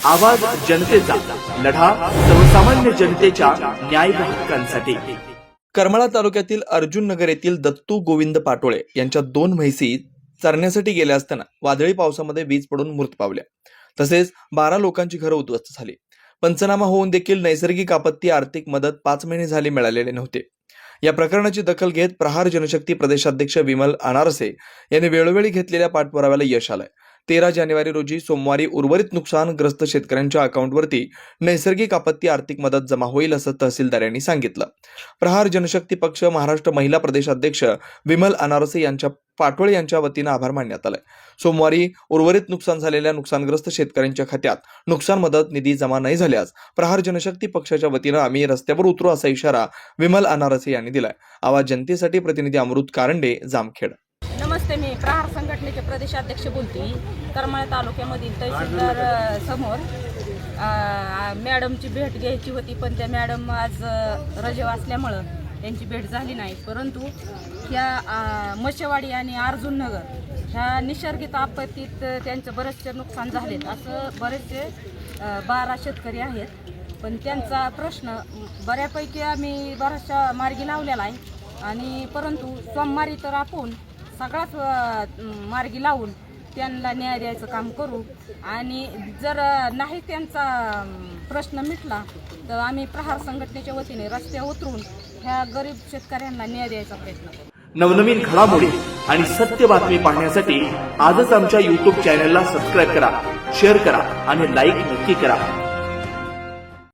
आवाज जनतेचा, लढा सर्वसामान्य जनतेच्या न्याय व हक्कांसाठी। करमाळा तालुक्यातील अर्जुन नगर येथील दत्तू गोविंद पाटोळे यांच्या 2 म्हैसी चरण्यासाठी गेल्या असताना वादळी पावसामध्ये वीज पडून मृत पावल्या। तसेच 12 लोकांची घरं उद्ध्वस्त झाली। पंचनामा होऊन देखील नैसर्गिक आपत्ती आर्थिक मदत 5 महिने झाली मिळालेले नव्हते। या प्रकरणाची दखल घेत प्रहार जनशक्ती प्रदेशाध्यक्ष विमल अनारसे यांनी वेळोवेळी घेतलेल्या पाठपुराव्याला यश आलंय। 13 जानेवारी रोजी सोमवारी उर्वरित नुकसानग्रस्त शेतकऱ्यांच्या अकाउंटवरती नैसर्गिक आपत्ती आर्थिक मदत जमा होईल असं तहसीलदार यांनी सांगितलं। प्रहार जनशक्ती पक्ष महाराष्ट्र महिला प्रदेशाध्यक्ष विमल अनारसे यांच्या पाटोळे यांच्या वतीनं आभार मानण्यात आले। सोमवारी उर्वरित नुकसान झालेल्या नुकसानग्रस्त शेतकऱ्यांच्या खात्यात नुकसान मदत निधी जमा नाही झाल्यास प्रहार जनशक्ती पक्षाच्या वतीनं आम्ही रस्त्यावर उतरू असा इशारा विमल अनारसे यांनी दिलाय। आवाज जनतेसाठी प्रतिनिधी अमृत कारंडे, जामखेड। नमस्ते, मी प्रहार संघटनेचे प्रदेशाध्यक्ष बोलते। करमाळा तालुक्यामधील तहसीलदार समोर मॅडमची भेट घ्यायची होती, पण त्या मॅडम आज रजेवर असल्यामुळं त्यांची भेट झाली नाही। परंतु ह्या मशेवाडी आणि अर्जुन नगर ह्या निसर्गिक आपत्तीत त्यांचं बरेचसे नुकसान झालेत। असं बरेचसे 12 शेतकरी आहेत, पण त्यांचा प्रश्न बऱ्यापैकी आम्ही बऱ्याचशा मार्गी लावलेला आहे। आणि परंतु सोमवारी तर आपण सगळाच मार्गी लावून त्यांना न्याय द्यायचं काम करू। आणि जर नाही त्यांचा प्रश्न मिटला तर आम्ही प्रहार संघटनेच्या वतीने रस्त्यावर उतरून ह्या गरीब शेतकऱ्यांना न्याय द्यायचा प्रयत्न करू। नवनवीन घडामोडी आणि सत्य बातमी पाहण्यासाठी आजच आमच्या YouTube चॅनलला सबस्क्राईब करा, शेअर करा आणि लाईक नक्की करा।